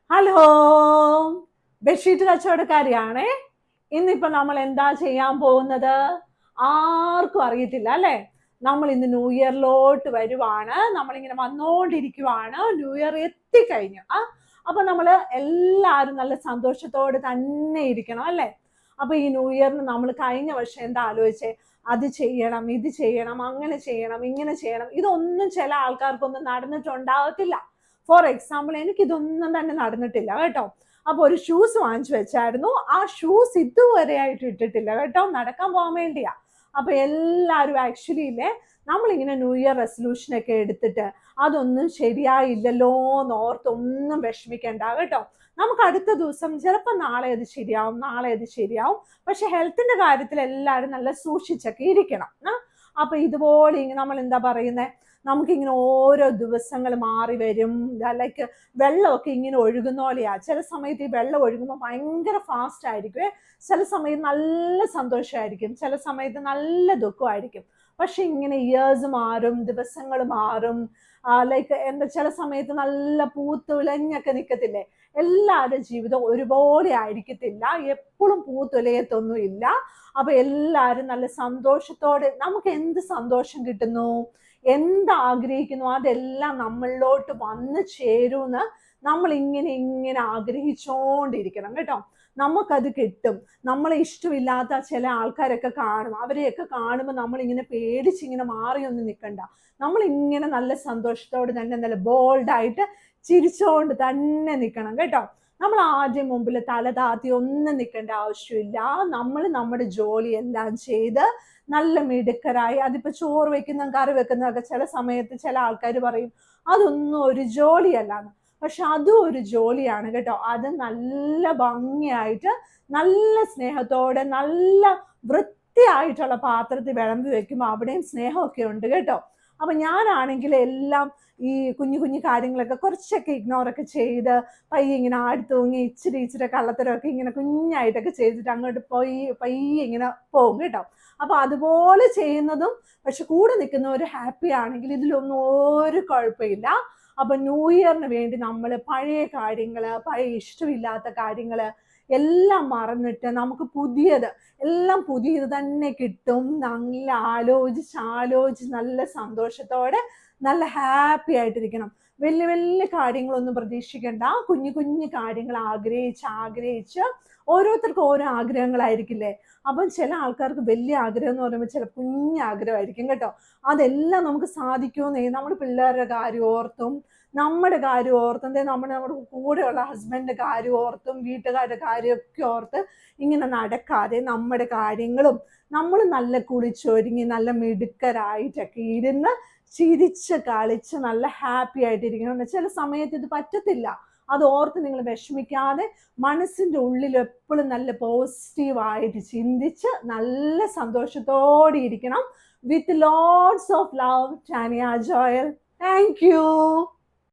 Hello, bedsheet കച്ചവടക്കാരിയാണേ. ഇന്നിപ്പോ നമ്മൾ എന്താ ചെയ്യാൻ പോകുന്നത് ആർക്കും അറിയത്തില്ല അല്ലെ. നമ്മൾ ഇന്ന് ന്യൂ ഇയറിലോട്ട് വരുവാണ്, നമ്മളിങ്ങനെ വന്നോണ്ടിരിക്കുവാണ്. ന്യൂ ഇയർ എത്തിക്കഴിഞ്ഞു. അപ്പൊ നമ്മള് എല്ലാരും നല്ല സന്തോഷത്തോടെ തന്നെ ഇരിക്കണം അല്ലെ. അപ്പൊ ഈ ന്യൂ ഇയറിന് നമ്മൾ കഴിഞ്ഞ വർഷം എന്താ ആലോചിച്ചേ, അത് ചെയ്യണം, ഇത് ചെയ്യണം, അങ്ങനെ ചെയ്യണം, ഇങ്ങനെ ചെയ്യണം. ഇതൊന്നും ചില ആൾക്കാർക്കൊന്നും നടന്നിട്ടുണ്ടാകത്തില്ല. ഫോർ എക്സാമ്പിൾ, എനിക്ക് ഇതൊന്നും തന്നെ നടന്നിട്ടില്ല കേട്ടോ. അപ്പൊ ഒരു ഷൂസ് വാങ്ങിച്ചു വെച്ചായിരുന്നു, ആ ഷൂസ് ഇതുവരെ ആയിട്ട് ഇട്ടിട്ടില്ല കേട്ടോ, നടക്കാൻ പോകാൻ വേണ്ടിയാ. അപ്പൊ എല്ലാവരും ആക്ച്വലി ഇല്ലേ, നമ്മളിങ്ങനെ ന്യൂ ഇയർ റെസൊല്യൂഷൻ ഒക്കെ എടുത്തിട്ട് അതൊന്നും ശരിയായില്ലല്ലോ എന്നോർത്തൊന്നും വിഷമിക്കണ്ട കേട്ടോ. നമുക്ക് അടുത്ത ദിവസം ചിലപ്പോൾ നാളെ അത് ശരിയാവും, നാളെ അത് ശരിയാവും. പക്ഷെ ഹെൽത്തിന്റെ കാര്യത്തിൽ എല്ലാവരും നല്ല സൂക്ഷിച്ചൊക്കെ ഇരിക്കണം. അപ്പൊ ഇതുപോലെ നമ്മൾ എന്താ പറയുന്നത്, നമുക്കിങ്ങനെ ഓരോ ദിവസങ്ങൾ മാറി വരും. ലൈക്ക് വെള്ളമൊക്കെ ഇങ്ങനെ ഒഴുകുന്ന പോലെയാ. ചില സമയത്ത് ഈ വെള്ളം ഒഴുകുമ്പോൾ ഭയങ്കര ഫാസ്റ്റ് ആയിരിക്കും, ചില സമയത്ത് നല്ല സന്തോഷമായിരിക്കും, ചില സമയത്ത് നല്ല ദുഃഖമായിരിക്കും. പക്ഷെ ഇങ്ങനെ ഇയേഴ്സ് മാറും, ദിവസങ്ങൾ മാറും. ലൈക്ക് എന്താ, ചില സമയത്ത് നല്ല പൂത്തുലഞ്ഞൊക്കെ നിൽക്കത്തില്ലേ. എല്ലാവരുടെ ജീവിതം ഒരുപോലെ ആയിരിക്കത്തില്ല, എപ്പോഴും പൂത്തുലയത്തൊന്നും ഇല്ല. അപ്പൊ എല്ലാവരും നല്ല സന്തോഷത്തോടെ, നമുക്ക് എന്ത് സന്തോഷം കിട്ടുന്നു, എന്താഗ്രഹിക്കുന്നു അതെല്ലാം നമ്മളിലോട്ട് വന്നു ചേരൂന്ന് നമ്മൾ ഇങ്ങനെ ഇങ്ങനെ ആഗ്രഹിച്ചോണ്ടിരിക്കണം കേട്ടോ. നമുക്കത് കിട്ടും. നമ്മളെ ഇഷ്ടമില്ലാത്ത ചില ആൾക്കാരൊക്കെ കാണും, അവരെയൊക്കെ കാണുമ്പോൾ നമ്മളിങ്ങനെ പേടിച്ചിങ്ങനെ മാറിയൊന്നും നിൽക്കണ്ട. നമ്മളിങ്ങനെ നല്ല സന്തോഷത്തോടെ തന്നെ നല്ല ബോൾഡായിട്ട് ചിരിച്ചോണ്ട് തന്നെ നിൽക്കണം കേട്ടോ. നമ്മൾ ആദ്യം മുമ്പിൽ തല താത്തി ഒന്നും നിൽക്കേണ്ട ആവശ്യമില്ല. നമ്മൾ നമ്മുടെ ജോലി എല്ലാം ചെയ്ത് നല്ല മിടുക്കരായി, അതിപ്പോ ചോറ് വെക്കുന്ന കറി വെക്കുന്നതൊക്കെ ചില സമയത്ത് ചില ആൾക്കാർ പറയും അതൊന്നും ഒരു ജോലിയല്ലാന്ന്. പക്ഷെ അതും ഒരു ജോലിയാണ് കേട്ടോ. അത് നല്ല ഭംഗിയായിട്ട്, നല്ല സ്നേഹത്തോടെ, നല്ല വൃത്തിയായിട്ടുള്ള പാത്രത്തിൽ വിളമ്പി വെക്കുമ്പോൾ അവിടെയും സ്നേഹമൊക്കെ ഉണ്ട് കേട്ടോ. അപ്പൊ ഞാനാണെങ്കിൽ എല്ലാം ഈ കുഞ്ഞു കുഞ്ഞു കാര്യങ്ങളൊക്കെ കുറച്ചൊക്കെ ഇഗ്നോറൊക്കെ ചെയ്ത് പയ്യെ ഇങ്ങനെ ആടി തൂങ്ങി ഇച്ചിരി കള്ളത്തരമൊക്കെ ഇങ്ങനെ കുഞ്ഞായിട്ടൊക്കെ ചെയ്തിട്ട് അങ്ങോട്ട് പയ്യെ ഇങ്ങനെ പോകും കേട്ടോ. അപ്പൊ അതുപോലെ ചെയ്യുന്നതും, പക്ഷെ കൂടെ നിൽക്കുന്നവർ ഹാപ്പി ആണെങ്കിൽ ഇതിലൊന്നും ഒരു കുഴപ്പമില്ല. അപ്പൊ ന്യൂ ഇയറിന് വേണ്ടി നമ്മൾ പഴയ കാര്യങ്ങള്, പഴയ ഇഷ്ടമില്ലാത്ത കാര്യങ്ങള് എല്ലാം മറന്നിട്ട് നമുക്ക് എല്ലാം പുതിയത് തന്നെ കിട്ടും. നല്ല ആലോചിച്ച് നല്ല സന്തോഷത്തോടെ നല്ല ഹാപ്പി ആയിട്ടിരിക്കണം. വലിയ വലിയ കാര്യങ്ങളൊന്നും പ്രതീക്ഷിക്കണ്ട. കുഞ്ഞു കുഞ്ഞു കാര്യങ്ങൾ ആഗ്രഹിച്ച് ഓരോരുത്തർക്കും ഓരോ ആഗ്രഹങ്ങളായിരിക്കില്ലേ. അപ്പം ചില ആൾക്കാർക്ക് വലിയ ആഗ്രഹം എന്ന് പറയുമ്പോൾ ചില കുഞ്ഞാഗ്രഹമായിരിക്കും കേട്ടോ. അതെല്ലാം നമുക്ക് സാധിക്കുമെന്നേ. നമ്മൾ പിള്ളേരുടെ കാര്യം ഓർത്തും, നമ്മുടെ കാര്യം ഓർത്തും, നമ്മുടെ കൂടെയുള്ള ഹസ്ബൻഡിന്റെ കാര്യം ഓർത്തും, വീട്ടുകാരുടെ കാര്യമൊക്കെ ഓർത്ത് ഇങ്ങനെ നടക്കാതെ നമ്മുടെ കാര്യങ്ങളും നമ്മൾ നല്ല കുളിച്ചൊരുങ്ങി നല്ല മിടുക്കരായിട്ടൊക്കെ ഇരുന്ന് ചിരിച്ച് കളിച്ച് നല്ല ഹാപ്പി ആയിട്ടിരിക്കണം. ചില സമയത്ത് ഇത് പറ്റത്തില്ല. അത് ഓർത്ത് നിങ്ങൾ വിഷമിക്കാതെ മനസ്സിന്റെ ഉള്ളിൽ എപ്പോഴും നല്ല പോസിറ്റീവായിട്ട് ചിന്തിച്ച് നല്ല സന്തോഷത്തോടെ ഇരിക്കണം. With lots of love, Tanya Joel. Thank you.